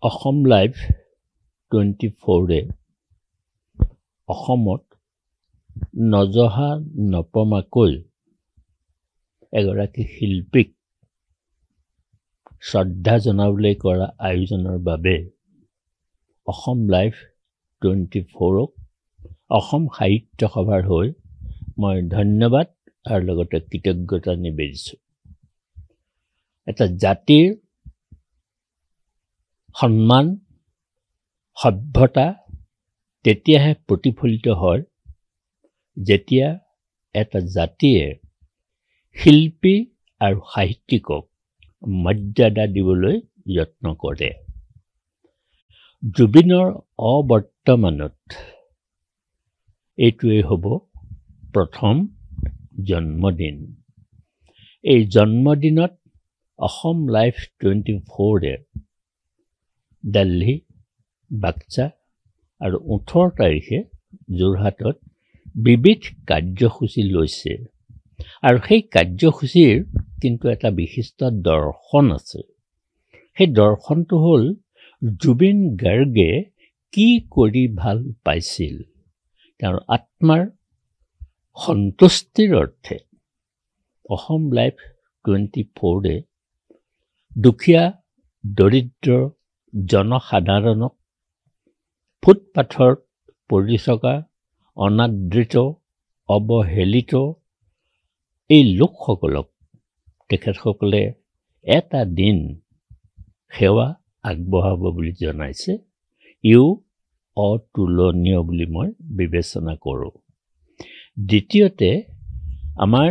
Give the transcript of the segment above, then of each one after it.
Assam live 24 অসমত নজহা নপমাকৈ এগৰাকী শিল্পীক শ্ৰদ্ধা জনাবলৈ কৰা আয়োজনৰ বাবে অসম লাইভ 24 অসম সাহিত্য সভাৰ হৈ মই ধন্যবাদ আৰু লগতে কৃতজ্ঞতা নিবেদিছোঁ। এটা জাতিৰ সন্মান সভ্যতা তেতিয়াহে প্ৰতিফলিত হয় যেতিয়া এটা জাতিয়ে শিল্পী আৰু সাহিত্যিকক মৰ্যাদা দিবলৈ যত্ন কৰে। জুবিনৰ অবৰ্তমানত এইটোৱেই হ'ব প্ৰথম জন্মদিন। এই জন্মদিনত অসম লাইভ 24 দিল্লী, বাক্সা আৰু 18 তাৰিখে যোৰহাটত বিবিধ কাৰ্যসূচী লৈছে আৰু সেই কাৰ্যসূচীৰ কিন্তু এটা বিশিষ্ট দৰ্শন আছে। সেই দৰ্শনটো হ'ল জুবিন গাৰ্গে কি কৰি ভাল পাইছিল, তেওঁৰ আত্মাৰ সন্তুষ্টিৰ অৰ্থে অসম লাইভ 24 দুখীয়া দৰিদ্ৰ জনসাধাৰণক ফুটপাথৰ পৰি থকা অনাদৃত অৱহেলিত এই লোকসকলক তেখেতসকলে এটা দিন সেৱা আগবঢ়াব বুলি জনাইছে। ইও অতুলনীয় বুলি মই বিবেচনা কৰোঁ। দ্বিতীয়তে, আমাৰ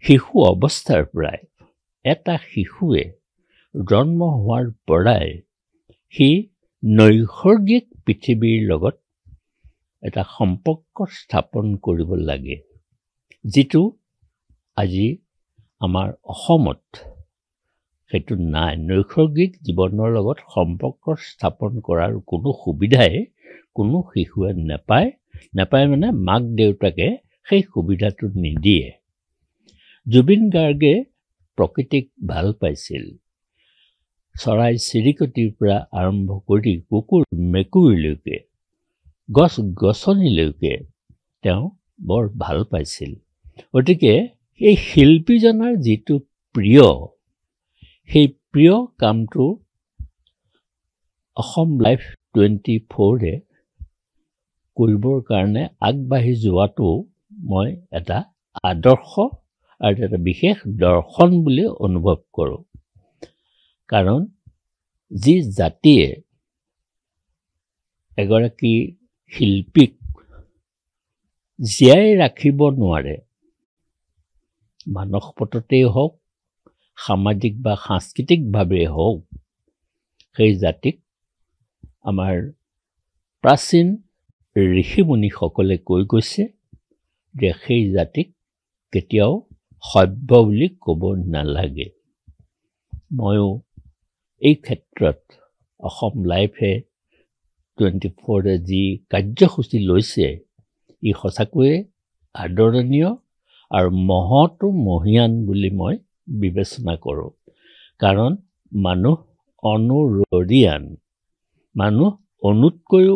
শিশু অৱস্থাৰ পৰাই এটা শিশুৱে জন্ম হোৱাৰ পৰাই সি নৈসৰ্গিক পৃথিৱীৰ লগত এটা সম্পৰ্ক স্থাপন কৰিব লাগে, যিটো আজি আমাৰ অসমত সেইটো নাই। নৈসৰ্গিক জীৱনৰ লগত সম্পৰ্ক স্থাপন কৰাৰ কোনো সুবিধাই কোনো শিশুৱে নাপায় মানে মাক দেউতাকে সেই সুবিধাটো নিদিয়ে। জুবিন গাৰ্গে প্ৰকৃতিক ভাল পাইছিল। চৰাই চিৰিকটিৰ পৰা আৰম্ভ কৰি কুকুৰ মেকুৰীলৈকে গছ গছনিলৈকে তেওঁ বৰ ভাল পাইছিল। গতিকে এই শিল্পীজনৰ যিটো প্ৰিয়, সেই প্ৰিয় কামটো অসম লাইভ 24 কৰিবৰ কাৰণে আগবাঢ়ি যোৱাটো মই এটা আদৰ্শ আৰু এটা বিশেষ দৰ্শন বুলি অনুভৱ কৰোঁ। কাৰণ যি জাতিয়ে এগৰাকী শিল্পীক জীয়াই ৰাখিব নোৱাৰে, মানসপটতেই হওক সামাজিক বা সাংস্কৃতিকভাৱে হওক, সেই জাতিক আমাৰ প্ৰাচীন ঋষিমুনিসকলে কৈ গৈছে যে সেই জাতিক কেতিয়াও সভ্য বুলি ক'ব নালাগে। ময়ো এই ক্ষেত্ৰত অসম লাইভে 24 যি কাৰ্যসূচী লৈছে, ই সঁচাকৈয়ে আদৰণীয় আৰু মহীয়ান বুলি মই বিবেচনা কৰোঁ। কাৰণ মানুহ অনুৰৰিয়ান, মানুহ অনুতকৈও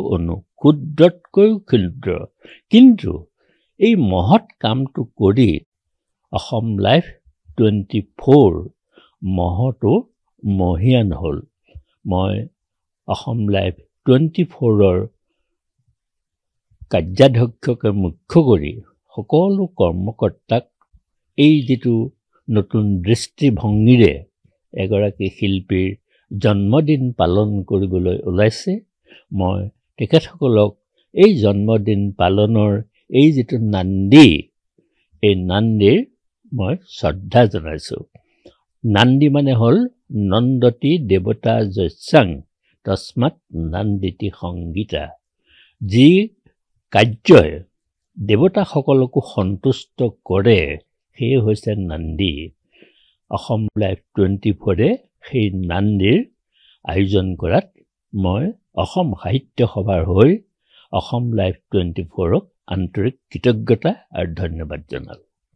ক্ষুদ্ৰতকৈও ক্ষুদ্ৰ, কিন্তু এই মহৎ কামটো কৰি অসম লাইভ 24 মহতো মহীয়ান হ'ল। মই অসম লাইভ 24 কাৰ্যাধ্যক্ষকে মুখ্য কৰি সকলো কৰ্মকৰ্তাক এই যিটো নতুন দৃষ্টিভংগীৰে এগৰাকী শিল্পীৰ জন্মদিন পালন কৰিবলৈ ওলাইছে, মই তেখেতসকলক এই জন্মদিন পালনৰ এই যিটো নান্দি, এই নান্দিৰ মই শ্ৰদ্ধা জনাইছোঁ। নান্দি মানে হ'ল নন্দতি দেৱতা যস্যাং তস্মাৎ নান্দিতি সংগীতা। যি কাৰ্যই দেৱতাসকলকো সন্তুষ্ট কৰে সেয়ে হৈছে নান্দি। অসম লাইভ 24 সেই নান্দিৰ আয়োজন কৰাত মই অসম সাহিত্য সভাৰ হৈ অসম লাইভ 24ক আন্তৰিক কৃতজ্ঞতা আৰু ধন্যবাদ জনালোঁ।